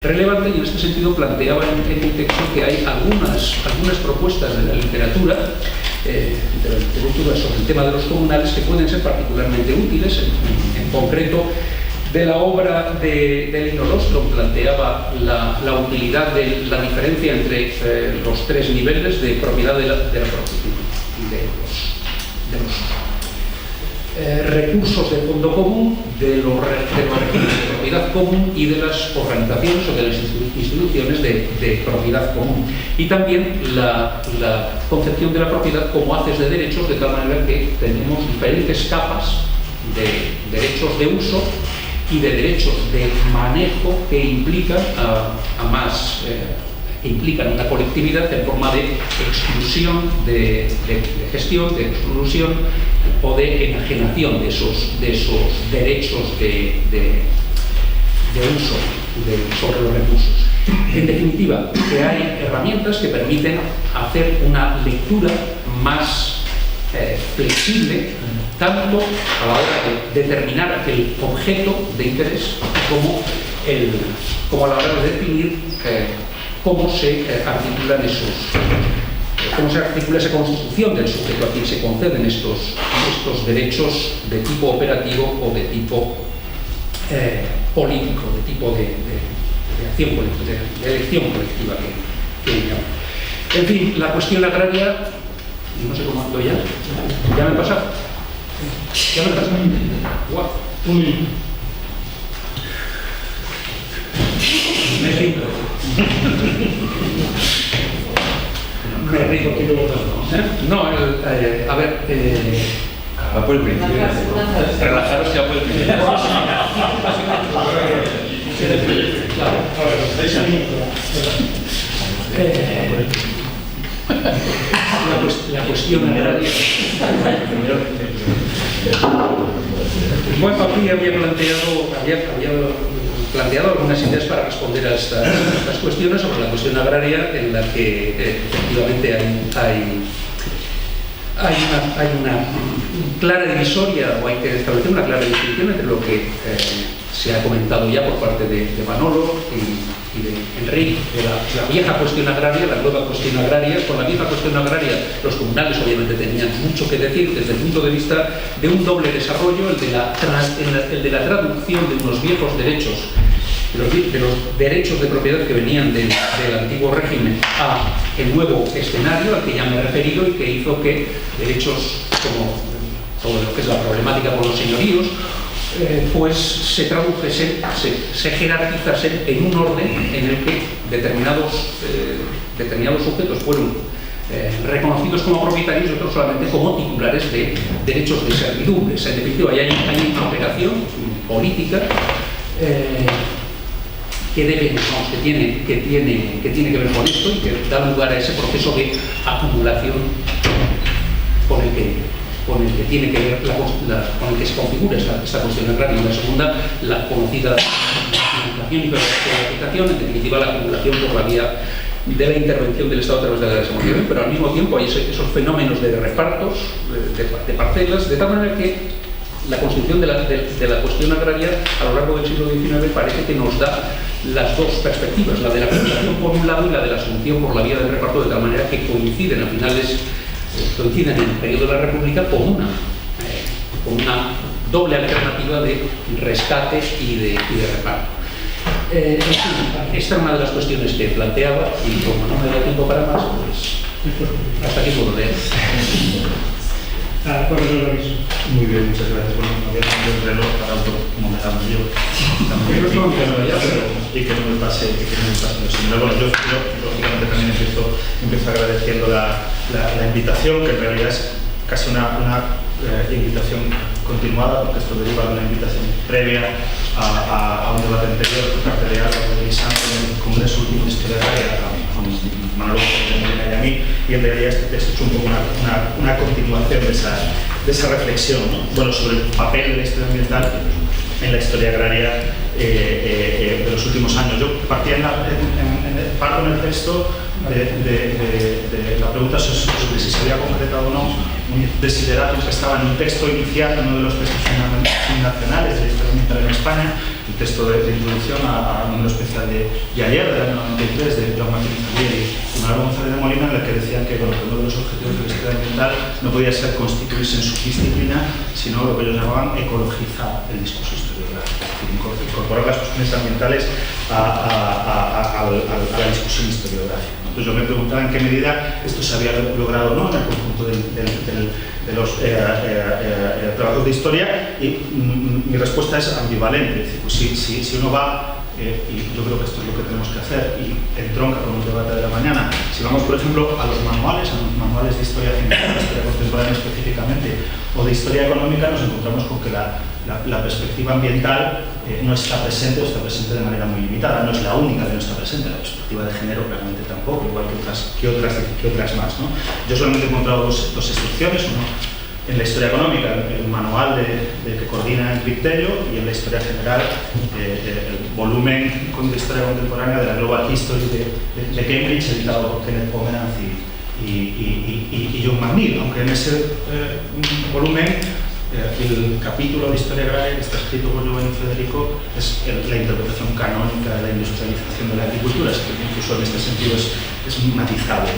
relevante, y en este sentido planteaba en el texto que hay algunas propuestas de la literatura sobre el tema de los comunales que pueden ser particularmente útiles. En concreto, de la obra de Elinor Ostrom planteaba la utilidad de la diferencia entre los tres niveles de propiedad de los recursos de fondo común, de los regímenes de propiedad común y de las organizaciones o de las instituciones de propiedad común. Y también la concepción de la propiedad como haces de derechos, de tal manera que tenemos diferentes capas de derechos de uso y de derechos de manejo que implican que implican una colectividad en forma de exclusión, de gestión, de exclusión o de enajenación de esos derechos de uso sobre los recursos. En definitiva, que hay herramientas que permiten hacer una lectura más flexible, tanto a la hora de determinar el objeto de interés como a la hora de definir cómo se articulan cómo se articula esa constitución del sujeto a quien se conceden estos derechos de tipo operativo o de tipo político, de tipo de acción colectiva, de elección colectiva que llama. En fin, la cuestión agraria, no sé cómo ando ya me he pasado. Ya me he pasado. Wow. Me rindo. Me rindo. No, a ver. Va por el principio. Relajaros que va por el principio. La cuestión agraria. Bueno, aquí había planteado algunas ideas para responder a estas cuestiones sobre la cuestión agraria, en la que efectivamente hay una clara divisoria, o hay que establecer una clara distinción entre lo que se ha comentado ya por parte de Manolo y de Enrique, de la vieja cuestión agraria, la nueva cuestión agraria. Con la vieja cuestión agraria, los comunales obviamente tenían mucho que decir desde el punto de vista de un doble desarrollo, el de la traducción de unos viejos derechos, de los derechos de propiedad que venían del antiguo régimen a el nuevo escenario al que ya me he referido, y que hizo que derechos como todo lo que es la problemática con los señoríos pues se tradujesen, se jerarquizasen en un orden en el que determinados sujetos fueron reconocidos como propietarios y otros solamente como titulares de derechos de servidumbres. En definitiva, hay una operación política que tiene que ver con esto y que da lugar a ese proceso de acumulación con el que tiene que ver con el que se configura esta cuestión agraria. La segunda, la conocida administración y privatización, en definitiva la acumulación por la vía de la intervención del Estado a través de la desamortización, pero al mismo tiempo hay esos fenómenos de repartos, de parcelas, de tal manera que la constitución de la cuestión agraria a lo largo del siglo XIX parece que nos da las dos perspectivas, la de la acumulación por un lado y la de la asunción por la vía del reparto, de tal manera que coinciden en el periodo de la República con una doble alternativa de rescate y de reparto. Esta es una de las cuestiones que planteaba, y como no me da tiempo para más, pues hasta aquí puedo leer. Muy bien, muchas gracias. Bueno, no voy a poner el reloj para como me damos yo. Y que no me pase lo similar. Bueno, yo lógicamente también empiezo agradeciendo la invitación, que en realidad es casi una invitación continuada, porque esto deriva de una invitación previa a un debate anterior por parte de Álvaro de Lisandro en el Congreso Último de Historia Agraria con Manolo y a mí, y en realidad esto es un poco una continuación de esa reflexión, ¿no? Bueno, sobre el papel de la historia ambiental en la historia agraria de los últimos años. Yo partía parto en el texto de la pregunta sobre si se había concretado o no un desideratum que estaba en un texto inicial, en uno de los textos fundacionales de la historia ambiental en España, el texto de introducción a un número especial de ayer, del año 93, de Joan Martín Zalieri y Manuel González de Molina, en el que decían que uno de los objetivos de la historia ambiental no podía ser constituirse en su disciplina, sino lo que ellos llamaban ecologizar el discurso historiográfico, es decir, incorporar las cuestiones ambientales a la discusión historiográfica. Entonces yo me preguntaba en qué medida esto se había logrado o no en el conjunto de los trabajos de historia, y mi respuesta es ambivalente. Es decir, pues si uno va, y yo creo que esto es lo que tenemos que hacer, y entronca con un debate de la mañana, si vamos por ejemplo a los manuales de historia científica, de historia contemporánea específicamente, o de historia económica, nos encontramos con que la perspectiva ambiental no está presente, o está presente de manera muy limitada. No es la única que no está presente, la perspectiva de género claramente tampoco, igual que otras más, ¿no? Yo solamente he encontrado dos excepciones, uno en la historia económica, el manual que coordina el criterio, y en la historia general, el volumen de historia contemporánea de la Global History de Cambridge, editado por Kenneth Pomeranz y John McNeill, aunque en ese volumen el capítulo de historia agraria que está escrito por Giovanni Federico es la interpretación canónica de la industrialización de la agricultura, así que incluso en este sentido es matizable.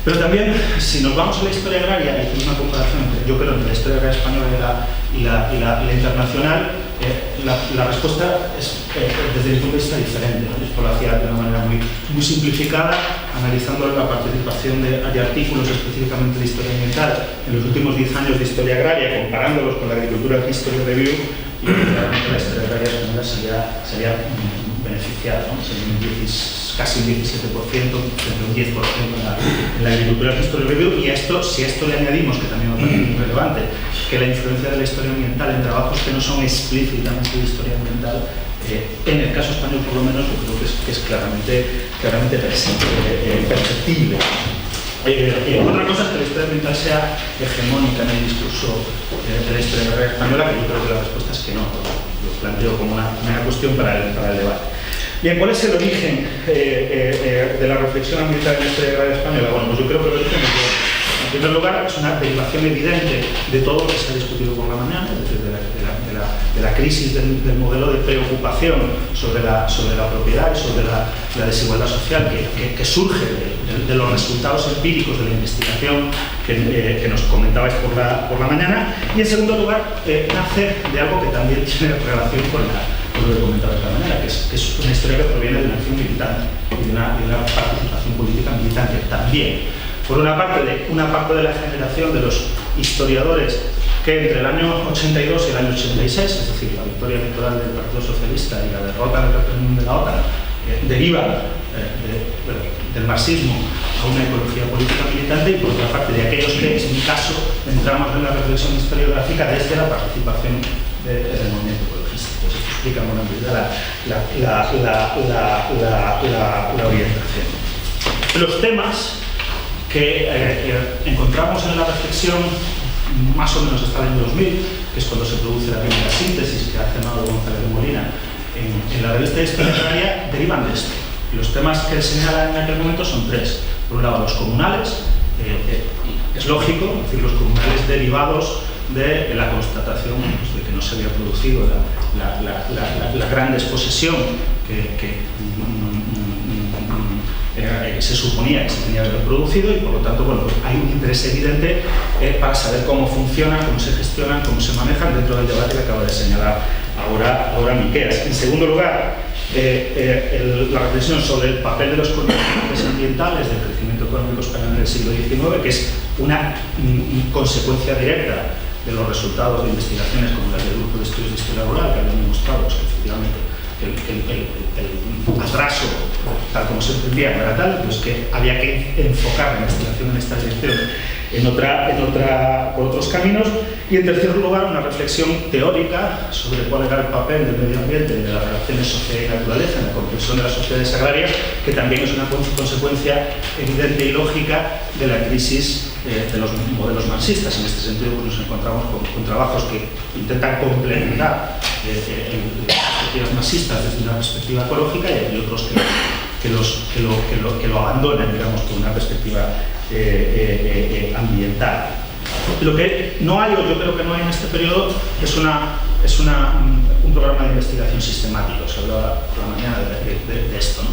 Pero también, si nos vamos a la historia agraria y hacemos una comparación entre la historia agraria española y la internacional, la respuesta es, desde mi punto de vista, diferente, ¿no? Esto lo hacía de una manera muy simplificada, analizando la participación de artículos específicamente de historia ambiental en los últimos 10 años de historia agraria, comparándolos con la Agricultural History Review, y realmente la historia agraria española sería beneficiada, ¿no? Casi un 17%, entre un 10% en la Agricultural History Review, y si a esto le añadimos, que también me parece muy relevante, que la influencia de la historia ambiental en trabajos que no son explícitamente de historia ambiental, en el caso español por lo menos, yo creo que es claramente perceptible. Otra cosa es que la historia ambiental sea hegemónica en el discurso de la historia agraria española, que yo creo que la respuesta es que no. Lo planteo como una cuestión para el debate. Bien, ¿cuál es el origen de la reflexión ambiental en la historia agraria española? Bueno, pues yo creo que el origen, en primer lugar, es una derivación evidente de todo lo que se ha discutido por la mañana, es decir, de la crisis del modelo de preocupación sobre la propiedad y sobre la desigualdad social que surge de los resultados empíricos de la investigación que nos comentabais por la mañana. Y en segundo lugar, nace de algo que también tiene relación con lo que comentaba esta manera, que es una historia que proviene de una acción militante y de una participación política militante también. Por una parte de la generación de los historiadores que entre el año 82 y el año 86, es decir, la victoria electoral del Partido Socialista y la derrota del referéndum de la OTAN, derivan del marxismo a una ecología política militante, y por otra parte de aquellos que, en mi caso, entramos en la reflexión historiográfica desde la participación del movimiento ecologista. Pues esto explica en buena medida la orientación. Los temas que encontramos en la reflexión más o menos hasta el año 2000, que es cuando se produce la primera síntesis que hace Manuel González de Molina en la revista de Historia Agraria, derivan de esto. Y los temas que señalan en aquel momento son tres. Por un lado, los comunales, es lógico, es decir, los comunales derivados de la constatación de que no se había producido la gran desposesión que se suponía que se tenía que haber producido, y por lo tanto, bueno, pues hay un interés evidente para saber cómo funcionan, cómo se gestionan, cómo se manejan dentro del debate que acaba de señalar ahora Miqueas. En segundo lugar, la reflexión sobre el papel de los condicionantes ambientales del crecimiento económico español en el siglo XIX, que es una consecuencia directa de los resultados de investigaciones como las del Grupo de Estudios de Historia Rural, que habían demostrado que efectivamente el atraso, tal como se entendía, no era tal, pues que había que enfocar la investigación en esta dirección por otros caminos. Y en tercer lugar, una reflexión teórica sobre cuál era el papel del medio ambiente, de las relaciones sociedad y naturaleza en la comprensión de las sociedades agrarias, que también es una consecuencia evidente y lógica de la crisis de los modelos marxistas. En este sentido, pues nos encontramos con trabajos que intentan complementar las perspectivas marxistas desde una perspectiva ecológica, y hay otros que lo abandonan, digamos, con una perspectiva ambiental. Lo que no hay, o yo creo que no hay en este periodo, es una un programa de investigación sistemático. Se hablaba por la mañana de esto, ¿no?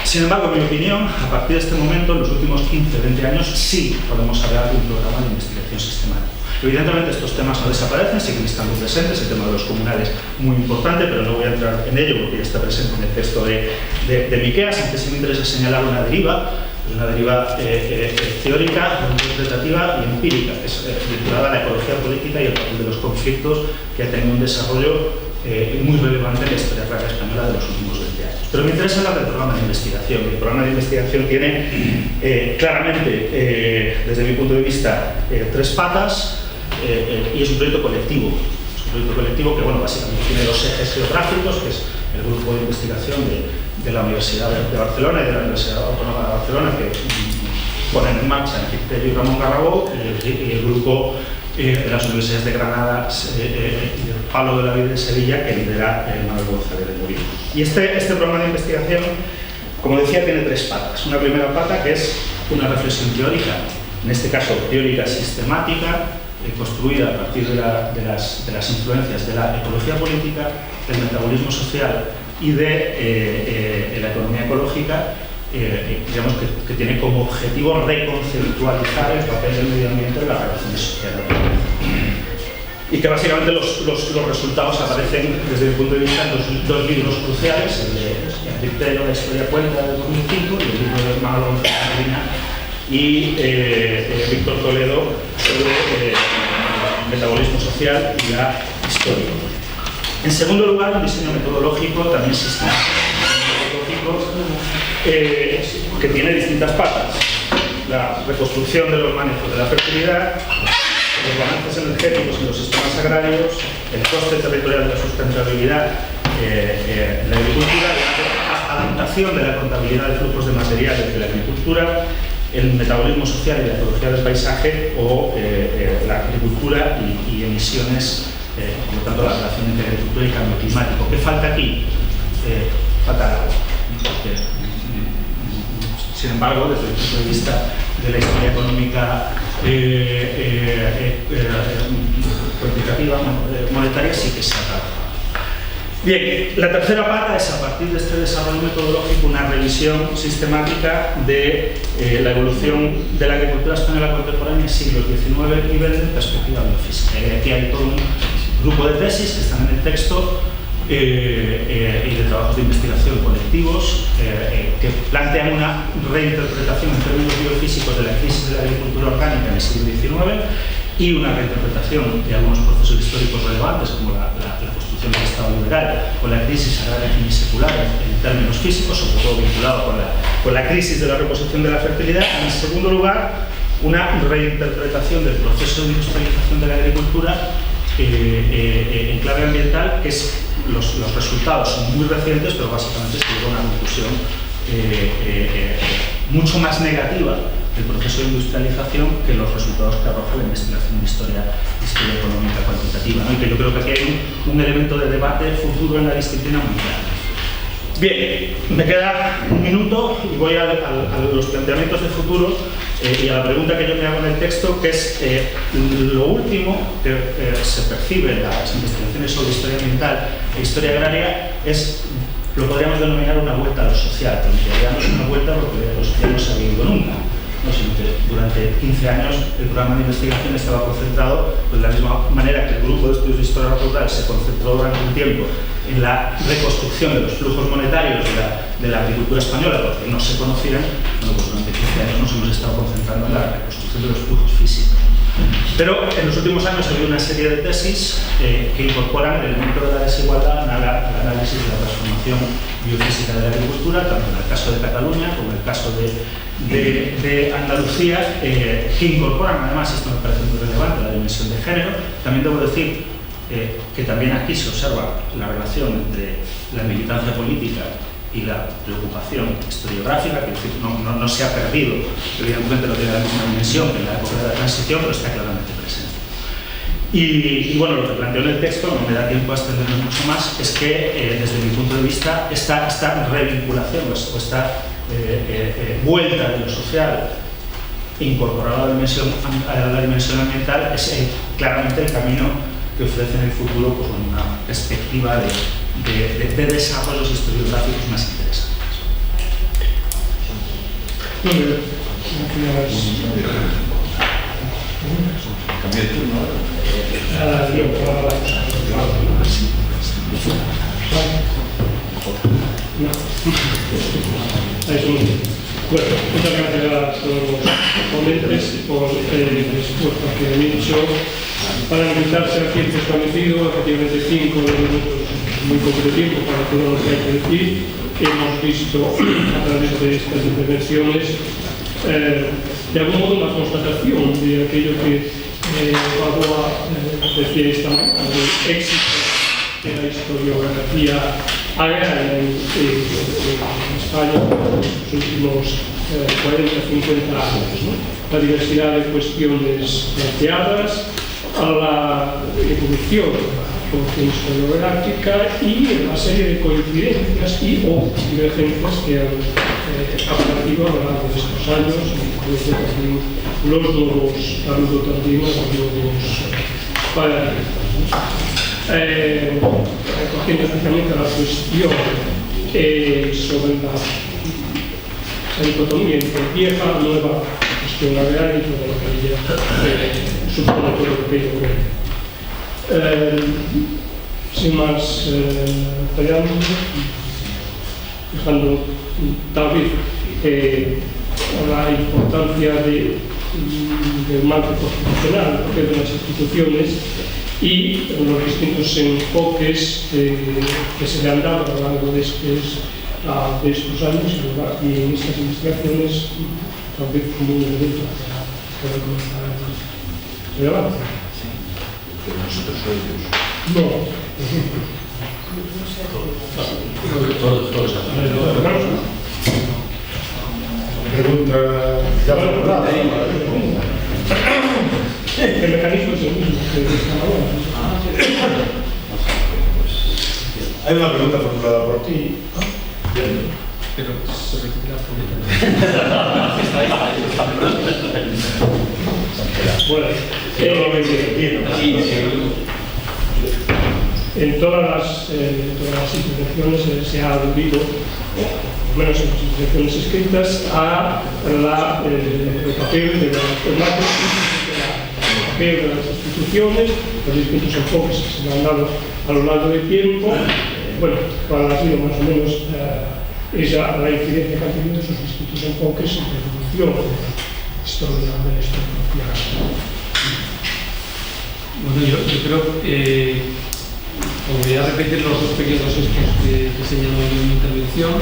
Sin embargo, en mi opinión, a partir de este momento, en los últimos 15, 20 años, sí podemos hablar de un programa de investigación sistemático. Evidentemente estos temas no desaparecen, siguen estando presentes, el tema de los comunales muy importante, pero no voy a entrar en ello porque ya está presente en el texto de Miqueas. Aunque sí me interesa señalar una deriva teórica, interpretativa y empírica, que es vinculada a la ecología política y el papel de los conflictos, que ha tenido un desarrollo muy relevante en la historia agraria española de los últimos 20 años. Pero me interesa hablar del programa de investigación. El programa de investigación tiene claramente, desde mi punto de vista, tres patas, y es un proyecto colectivo. Es un proyecto colectivo que, bueno, básicamente tiene dos ejes geográficos, que es el grupo de investigación de la Universidad de Barcelona y de la Universidad Autónoma de Barcelona, que ponen en marcha Enrique Tello y Ramón Garrabó, y el grupo de las universidades de Granada y del Palo de la Vida de Sevilla, que lidera Manuel González de Murillo. Y este programa de investigación, como decía, tiene tres patas. Una primera pata, que es una reflexión teórica, en este caso teórica sistemática, construida a partir de las influencias de la ecología política, del metabolismo social y de la economía ecológica, digamos que tiene como objetivo reconceptualizar el papel del medio ambiente en las relaciones sociales. Y que básicamente los resultados aparecen desde mi punto de vista en dos libros cruciales, el de Enrique Tello, La historia cuenta, de 2005, y el libro de Manuel González y Víctor Toledo sobre metabolismo social y la historia. En segundo lugar, un diseño metodológico, también sistemático, que tiene distintas patas: la reconstrucción de los manejos de la fertilidad, los balances energéticos en los sistemas agrarios, el coste territorial de la sustentabilidad en la agricultura, la adaptación de la contabilidad de flujos de materiales de la agricultura, el metabolismo social y la ecología del paisaje, o la agricultura y emisiones, por lo tanto la relación entre agricultura y cambio climático. ¿Qué falta aquí? Falta agua. Sin embargo, desde el punto de vista de la historia económica cuantitativa, monetaria, sí que se ha trabajado. Bien, la tercera pata es, a partir de este desarrollo metodológico, una revisión sistemática de la evolución de la agricultura española contemporánea en siglos XIX y XX en perspectiva biofísica. Y aquí hay todo un grupo de tesis que están en el texto y de trabajos de investigación colectivos que plantean una reinterpretación en términos biofísicos de la crisis de la agricultura orgánica en el siglo XIX y una reinterpretación de algunos procesos históricos relevantes, como la construcción del Estado liberal o la crisis agraria finisecular en términos físicos, sobre todo vinculado con la crisis de la reposición de la fertilidad. En segundo lugar, una reinterpretación del proceso de industrialización de la agricultura en clave ambiental, que es los resultados son muy recientes, pero básicamente se llega a una conclusión mucho más negativa del proceso de industrialización que los resultados que arroja la investigación de historia económica cuantitativa, ¿no? Y que yo creo que aquí hay un elemento de debate futuro en la disciplina muy claro. Bien, me queda un minuto y voy a los planteamientos de futuro y a la pregunta que yo me hago en el texto, que es lo último que se percibe en las investigaciones sobre historia ambiental e historia agraria lo podríamos denominar una vuelta a lo social, pero en realidad no es una vuelta porque lo social no se ha vivido nunca, ¿no? Sino que durante 15 años el programa de investigación estaba concentrado, pues, de la misma manera que el grupo de estudios de historia rural se concentró durante un tiempo en la reconstrucción de los flujos monetarios de la agricultura española, porque no se conocían. Bueno, pues durante 15 años nos hemos estado concentrando en la reconstrucción de los flujos físicos. Pero en los últimos años ha habido una serie de tesis que incorporan el elemento de la desigualdad al análisis de la transformación biofísica de la agricultura, tanto en el caso de Cataluña como en el caso de Andalucía, que incorporan, además, esto me parece muy relevante, la dimensión de género. También debo decir que también aquí se observa la relación entre la militancia política y la preocupación historiográfica, que no se ha perdido, evidentemente no tiene la misma dimensión que en la época de la transición, pero está claramente presente. Y bueno, lo que planteo en el texto, no me da tiempo a extenderme mucho más, es que desde mi punto de vista esta revinculación o esta vuelta de lo social incorporada a la dimensión ambiental es claramente el camino que ofrece en el futuro pues, una perspectiva de desarrollos historiográficos más interesantes. Cambio de turno ahora. Bueno, muchas gracias a todos los ponentes por el esfuerzo que han hecho para limitarse al tiempo establecido, efectivamente 5 minutos, muy poco tiempo para todo lo que hay que decir. Hemos visto a través de estas intervenciones de algún modo una constatación de aquello que Padua decía esta mañana, del éxito de la historiografía agraria en España en los últimos 40-50 años, ¿no? La diversidad de cuestiones planteadas, a la evolución de la producción historiográfica y una serie de coincidencias y o divergencias que han aparecido a lo largo de estos años, incluso también los nuevos aludotardinos, los nuevos paradigmas. Recogiendo especialmente la cuestión sobre la dicotomía entre vieja y nueva cuestión agraria y todo lo que ella supone todo lo que ello cree. Sin más preámbulos, dejando tal vez la importancia del marco constitucional, de las instituciones y los distintos enfoques que se le han dado a lo largo de estos años y en estas investigaciones, tal vez como un elemento para comenzar relevante. Pero nosotros o ellos. No. Todos. Pregunta ya preparada. El mecanismo es el mismo que esta mañana. Hay una pregunta formulada por ti. Pero se repite la en todas las intervenciones se ha aludido, por lo menos en las intervenciones escritas, a el papel de las instituciones, los distintos enfoques que se le han dado a lo largo del tiempo. Bueno, cuál ha sido más o menos la incidencia que han tenido esos distintos enfoques en la evolución de la historiografía. Bueno, yo creo que voy a repetir los dos periodos estos que he señalado en mi intervención.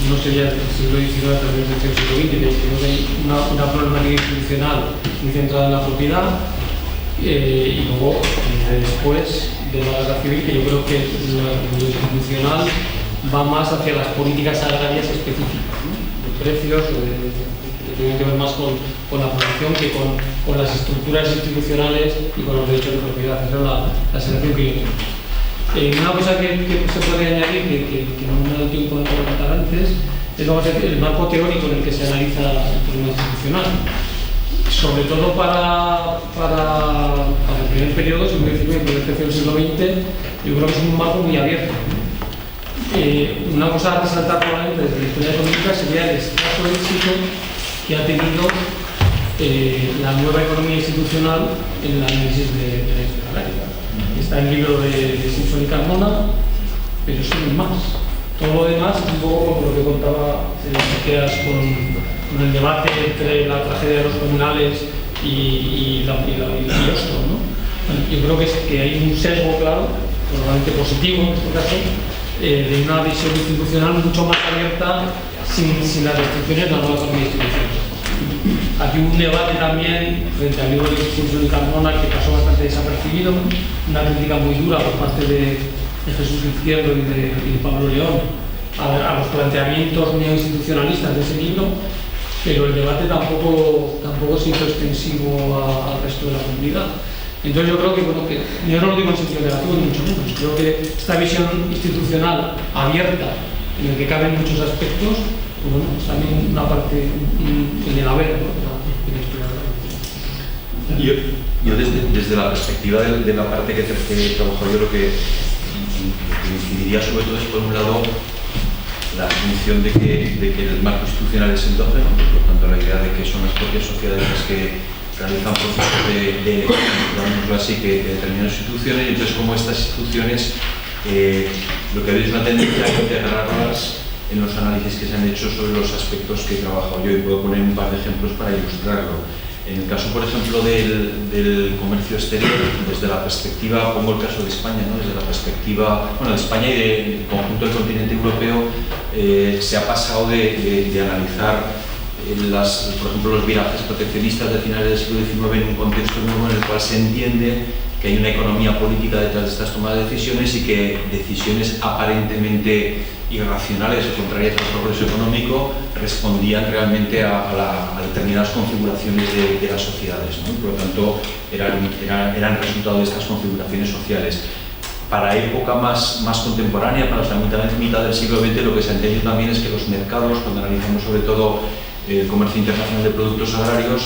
No sería el siglo XIX hasta el siglo XX, que creo que hay una problemática institucional muy centrada en la propiedad, y luego después de la guerra civil, que yo creo que lo institucional va más hacia las políticas agrarias específicas, ¿no? De precios, que tienen que ver más con la producción que con las estructuras institucionales y con los derechos de propiedad. Esa es la selección que yo tengo. Una cosa que se puede añadir, que no me ha dado tiempo de comentar antes, es el marco teórico en el que se analiza el problema institucional. Sobre todo para el primer periodo, siglo XIX y primer tercio del siglo XX, yo creo que es un marco muy abierto. Una cosa a resaltar probablemente desde la historia económica sería el escaso éxito que ha tenido la nueva economía institucional en el análisis de la historia agraria. Está el libro de Simpson y Carmona, pero eso no es más. Todo lo demás es un poco como lo que contaba Sequeras con el debate entre la tragedia de los comunales y Ostro, ¿no? Yo creo que hay un sesgo claro, probablemente positivo en este caso, de una visión institucional mucho más abierta sin las restricciones de la nueva economía institucional. Aquí hubo un debate también frente al libro de Simpson y Carmona que pasó bastante desapercibido, una crítica muy dura por parte de Jesús Izquierdo y de Pablo León a los planteamientos neoinstitucionalistas de ese libro, pero el debate tampoco se hizo extensivo al resto de la comunidad. Entonces yo creo que yo no lo digo en sentido negativo ni mucho menos, creo que esta visión institucional abierta en el que caben muchos aspectos, bueno, es también una parte en el haber, ¿no? Yo desde la perspectiva de la parte que trabajo yo, lo que incidiría sobre todo es, por un lado, la función de que el marco institucional es endógeno, por lo tanto la idea de que son las propias sociedades las que realizan procesos de elección, digámoslo así, que determinan instituciones, y entonces como estas instituciones lo que hay es una tendencia a integrarlas en los análisis que se han hecho sobre los aspectos que he trabajado yo, y puedo poner un par de ejemplos para ilustrarlo. En el caso, por ejemplo, del comercio exterior, desde la perspectiva, pongo el caso de España, ¿no? Desde la perspectiva, bueno, de España y del conjunto del continente europeo, se ha pasado de analizar por ejemplo, los virajes proteccionistas de finales del siglo XIX en un contexto nuevo en el cual se entiende que hay una economía política detrás de estas tomas de decisiones y que decisiones aparentemente irracionales o contrarias al progreso económico respondían realmente a determinadas configuraciones de las sociedades, ¿no? Por lo tanto, eran resultado de estas configuraciones sociales. Para época más contemporánea, para la mitad del siglo XX, lo que se ha entendido también es que los mercados, cuando analizamos sobre todo el comercio internacional de productos agrarios,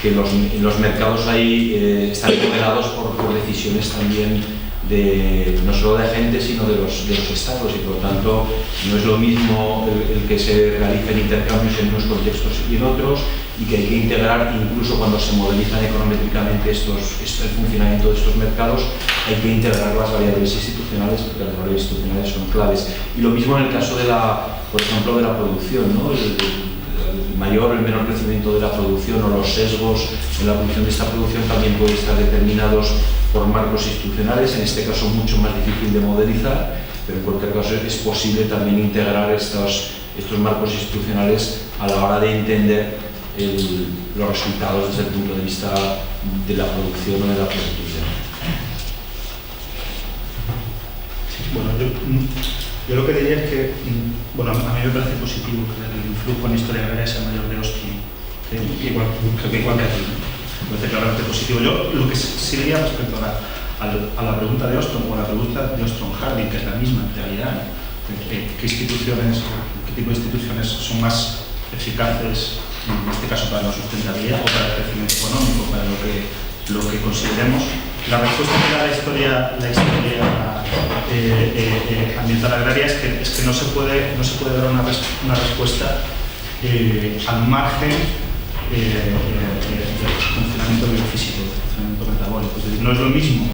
que los mercados ahí están modelados por decisiones también no solo de agentes, sino de los estados, y por lo tanto no es lo mismo el que se realicen intercambios en unos contextos y en otros, y que hay que integrar, incluso cuando se modelizan econométricamente el funcionamiento de estos mercados, hay que integrar las variables institucionales, porque las variables institucionales son claves. Y lo mismo en el caso por ejemplo, de la producción, ¿no? El mayor o el menor crecimiento de la producción o los sesgos en la producción de esta producción también pueden estar determinados por marcos institucionales, en este caso mucho más difícil de modelizar, pero en cualquier caso es posible también integrar estos marcos institucionales a la hora de entender los resultados desde el punto de vista de la producción o de la productividad. Bueno, yo lo que diría es que, bueno, a mí me parece positivo que el influjo en historia agraria sea mayor de Ostrom, igual que aquí. Me parece claramente positivo. Yo lo que sí diría respecto a la pregunta de Ostrom o a la pregunta de Ostrom-Harding, que es la misma en realidad, ¿qué tipo de instituciones son más eficaces, en este caso para la sustentabilidad o para el crecimiento económico, para lo que consideremos? La respuesta que da la historia ambiental agraria es que no se puede dar una respuesta al margen del funcionamiento biofísico, del funcionamiento metabólico. Es decir, no es lo mismo